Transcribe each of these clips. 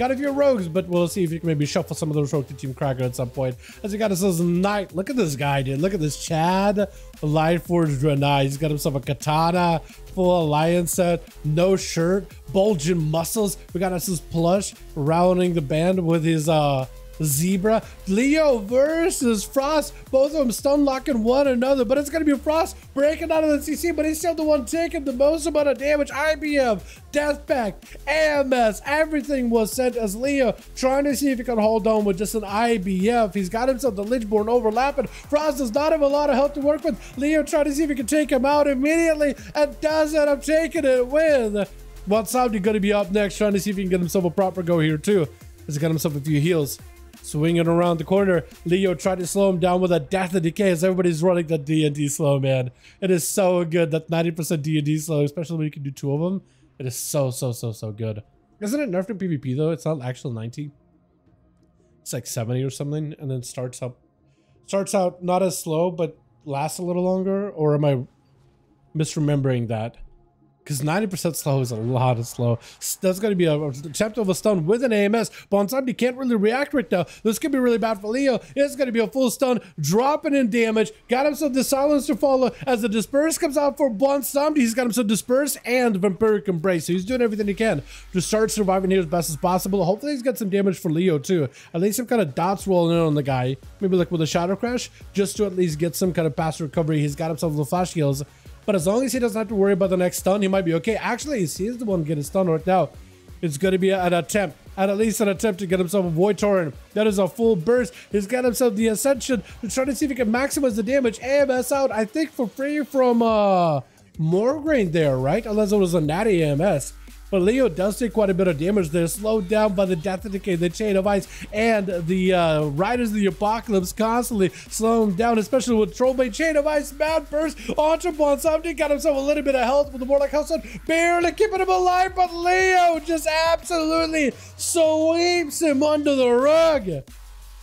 Got a few rogues, but we'll see if you can maybe shuffle some of those rogues to Team Cracker at some point. As he got himself a knight. Look at this guy, dude. Look at this Chad. Lightforged Renai. He's got himself a katana, full alliance set, no shirt, bulging muscles. We got us his plush, rounding the band with his zebra. Leo versus Frost, both of them stun locking one another, but it's gonna be Frost breaking out of the CC, but he's still the one taking the most amount of damage. IBM, Death Pact, AMS, everything was sent as Leo trying to see if he can hold on with just an IBF. He's got himself the Lichborn overlapping. Frost does not have a lot of health to work with. Leo trying to see if he can take him out immediately, and does end up taking it with. Well, Sabdi gonna be up next, trying to see if he can get himself a proper go here too. He's got himself a few heals. Swinging around the corner, Leo tried to slow him down with a Death and Decay as everybody's running the D&D slow, man. It is so good, that 90% D&D slow, especially when you can do 2 of them. It is so good. Isn't it nerfed in PvP though? It's not actual 90. It's like 70 or something, and then starts out not as slow, but lasts a little longer, or am I misremembering that? Because 90% slow is a lot of slow. That's going to be an attempt of a stun with an AMS. Bonsabdi can't really react right now. This could be really bad for Leo. It's going to be a full stun, dropping in damage. Got himself the Silencer follow as the Disperse comes out for Bonsabdi. He's got himself Disperse and Vampiric Embrace. So he's doing everything he can to start surviving here as best as possible. Hopefully he's got some damage for Leo too. At least some kind of dots rolling in on the guy. Maybe like with a Shadow Crash, just to at least get some kind of fast recovery. He's got himself the flash heals. But as long as he doesn't have to worry about the next stun, he might be okay. Actually, he's the one getting stunned right now. It's going to be an attempt, at least an attempt to get himself a Void Torrent. That is a full burst. He's got himself the Ascension to try to see if he can maximize the damage. AMS out, I think, for free from Morgraine there, right? Unless it was a natty AMS. But Leo does take quite a bit of damage there, slowed down by the Death and Decay, the Chain of Ice, and the Riders of the Apocalypse constantly slow him down, especially with Trollbait, Chain of Ice, Mad Burst, onto Bonsabdi, got himself a little bit of health with the Warlock House, barely keeping him alive, but Leo just absolutely sweeps him under the rug.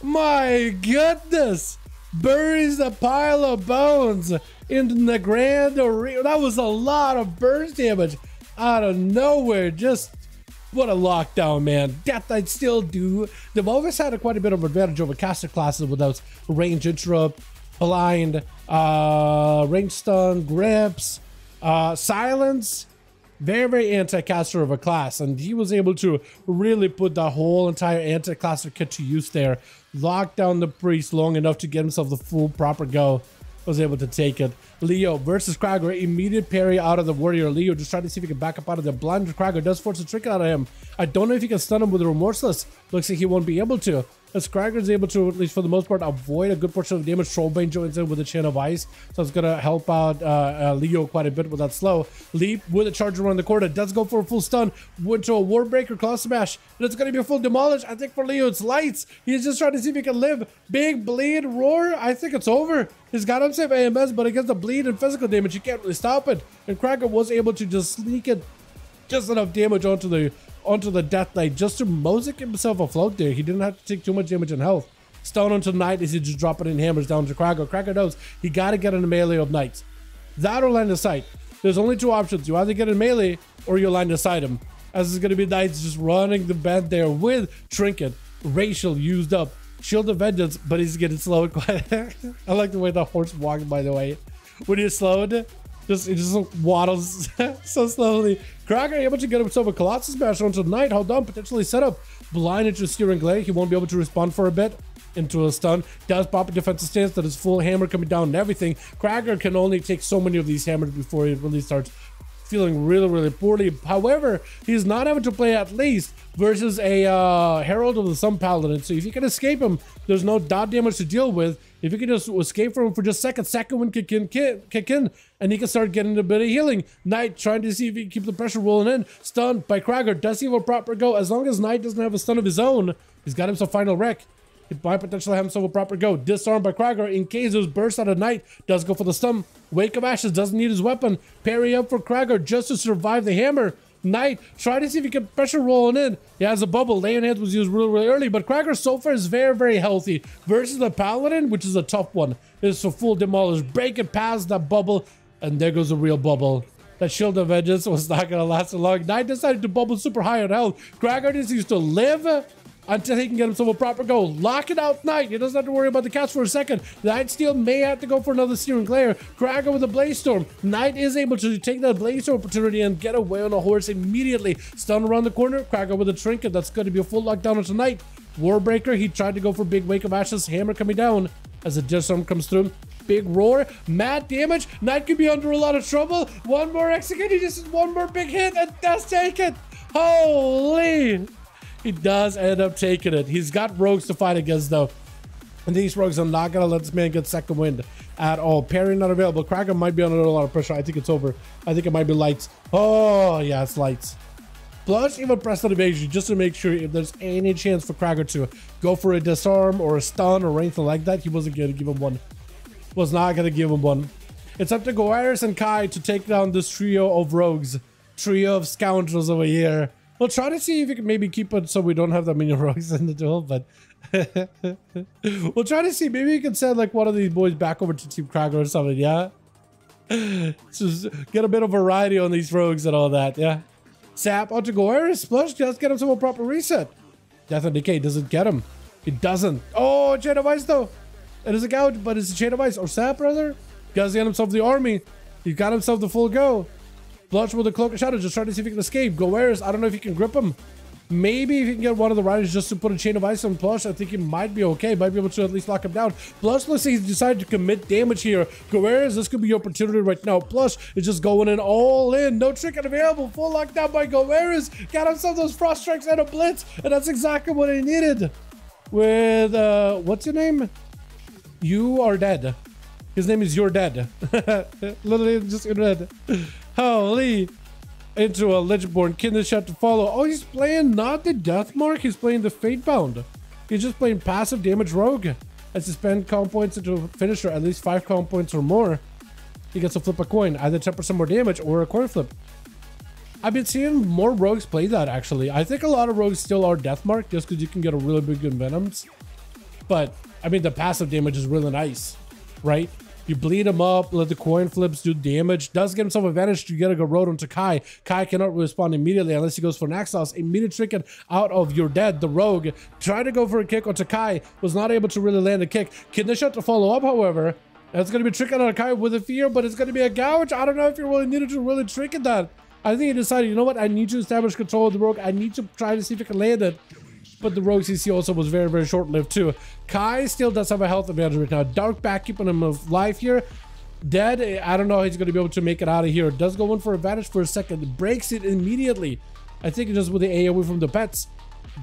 My goodness. Buries the pile of bones in the Grand Arena. That was a lot of burst damage. Out of nowhere, just what a lockdown, man. Death Knight still do. They've always had quite a bit of advantage over caster classes without range interrupt, blind, range stun, grips, silence. Very anti-caster of a class, and he was able to really put the whole entire anti-caster kit to use there. Lock down the priest long enough to get himself the full proper go. Was able to take it. Leo versus Krager, immediate parry out of the warrior. Leo just trying to see if he can back up out of the blind. Krager does force a trick out of him. I don't know if he can stun him with a Remorseless. Looks like he won't be able to. As Krager is able to, at least for the most part, avoid a good portion of the damage. Trollbane joins in with a Chain of Ice, so it's gonna help out Leo quite a bit with that slow. Leap with a charger around the corner, does go for a full stun, went to a Warbreaker Claw Smash, and it's gonna be a full demolish. I think for Leo it's lights. He's just trying to see if he can live. Big bleed, roar, I think it's over. He's got himself AMS, but against the bleed and physical damage, he can't really stop it. And Krager was able to just sneak it just enough damage onto the Death Knight just to mosaic himself afloat there. He didn't have to take too much damage in health. Stone onto Knight as he just dropping in hammers down to Krager. Krager knows he got to get in a melee of Knights. That or line of sight. There's only 2 options. You either get in melee or you line aside him. As it's going to be Knights just running the bed there with Trinket. Racial used up. Shield of Vengeance, but he's getting slowed quite. I like the way the horse walks, by the way. When he's slowed, it just waddles so slowly. Krager able to get himself a Colossus Smash onto the Knight. Hold on, potentially set up. Blind into Steering Glare. He won't be able to respond for a bit. Into a stun. Does pop a defensive stance. That is full hammer coming down and everything. Krager can only take so many of these hammers before he really starts feeling really poorly. However, he's not having to play at least versus a Herald of the Sun Paladin. So if you can escape him, there's no dot damage to deal with. If you can just escape from him for just seconds, second one kick in, and he can start getting a bit of healing. Knight trying to see if he can keep the pressure rolling in. Stunned by Krager. Does he have a proper go? As long as Knight doesn't have a stun of his own, he's got himself final wreck. He might potentially have himself a proper go. Disarmed by Krager in case there's burst out of Knight. Does go for the stun. Wake of Ashes doesn't need his weapon. Parry up for Krager just to survive the hammer. Knight try to see if he can pressure rolling in. He has a bubble. Lay on Hands was used really early, but Krager so far is very healthy. Versus the Paladin, which is a tough one. It's a full demolish. Break it past that bubble, and there goes a real bubble. That Shield of Vengeance was not going to last so long. Knight decided to bubble super high on health. Kragar just used to live until he can get himself a proper goal. Lock it out, Knight. He doesn't have to worry about the cast for a second. Knight still may have to go for another Searing Glare. Kragar with a Blaze Storm. Knight is able to take that Blaze Storm opportunity and get away on a horse immediately. Stun around the corner. Kragar with a Trinket. That's going to be a full lockdown on Knight. Warbreaker, he tried to go for big Wake of Ashes. Hammer coming down as a Death Storm comes through. Big roar, mad damage. Knight could be under a lot of trouble. One more execute. He just one more big hit and does take it. Holy! He does end up taking it. He's got rogues to fight against though. And these rogues are not gonna let this man get second wind at all. Parry not available. Kragar might be under a lot of pressure. I think it's over. I think it might be lights. Oh yeah, it's lights. Plus, even press on evasion just to make sure if there's any chance for Kragar to go for a disarm or a stun or anything like that. He wasn't going to give him one. Was not going to give him one. It's up to Goeris and Kai to take down this trio of rogues. Trio of scoundrels over here. We'll try to see if we can maybe keep it so we don't have that many rogues in the duel, but we'll try to see. Maybe we can send like one of these boys back over to Team Kragar or something, yeah? Just get a bit of variety on these rogues and all that, yeah? Sap onto Goeris. Splash, just get him some proper reset. Death and Decay doesn't get him. It doesn't. Oh, Chain of Ice though. It is a gouge, but it's a Chain of Ice. Or Sap rather. Does get himself the army. He got himself the full go. Blush with the Cloak of Shadow, just trying to see if he can escape. Goeris, I don't know if he can grip him. Maybe if he can get one of the riders just to put a Chain of Ice on Plush, I think he might be okay. Might be able to at least lock him down. Plush looks like he's decided to commit damage here. Goeris, this could be your opportunity right now. Plush is just going in all in. No Trinket available. Full lockdown by Goeris. Got himself those Frost Strikes and a Blitz. And that's exactly what he needed. With, what's your name? You are dead. His name is You're Dead. Literally just You're Dead. Holy. Into a Legendborn Kindred Shot to follow. Oh, he's playing not the Death Mark, he's playing the Fatebound. He's just playing passive damage rogue. As he spend comp points into a finisher, at least 5 comp points or more, he gets to flip a coin, either 10% more damage or a coin flip. I've been seeing more rogues play that actually. I think a lot of rogues still are Death Mark just because you can get a really big Venoms. But I mean, the passive damage is really nice, right? You bleed him up, let the coin flips do damage. Does get himself advantage to get a good road onto Kai. Kai cannot respond immediately unless he goes for an Axos. Immediate Trinket out of You're Dead. The rogue tried to go for a kick onto Kai. Was not able to really land a kick. Kidney Shot to follow up, however. That's going to be Trinket on Kai with a fear, but it's going to be a gouge. I don't know if you really needed to really Trinket that. I think he decided, you know what? I need to establish control of the rogue. I need to try to see if I can land it. But the rogue CC also was very, very short-lived too. Kai still does have a health advantage right now. Dark back keeping him alive here. Dead, I don't know how he's going to be able to make it out of here. Does go in for advantage for a second. Breaks it immediately. I think just with the AoE from the pets.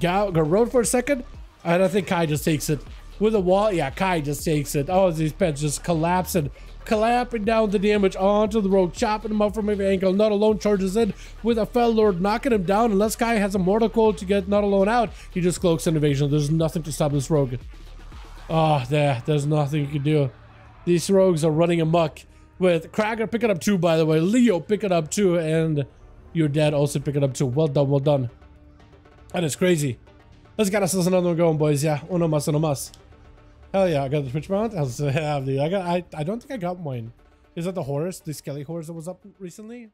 Go road for a second. And I think Kai just takes it. With a wall, yeah, Kai just takes it. Oh, these pets just collapsing. Clapping down the damage onto the rogue, chopping him up from every angle. Not Alone charges in with a Fell Lord, knocking him down. Unless Kai has a Mortal Coil to get Not Alone out, he just cloaks an evasion. There's nothing to stop this rogue. Oh, there's nothing you can do. These rogues are running amok. With Kragar picking up 2, by the way. Leo picking up 2, and You're Dead also picking up 2. Well done, well done. That is crazy. Let's get us another one going, boys. Yeah, uno más, uno más. Hell yeah, I got the Twitch mount. I don't think I got mine. Is that the horse, the Skelly horse that was up recently?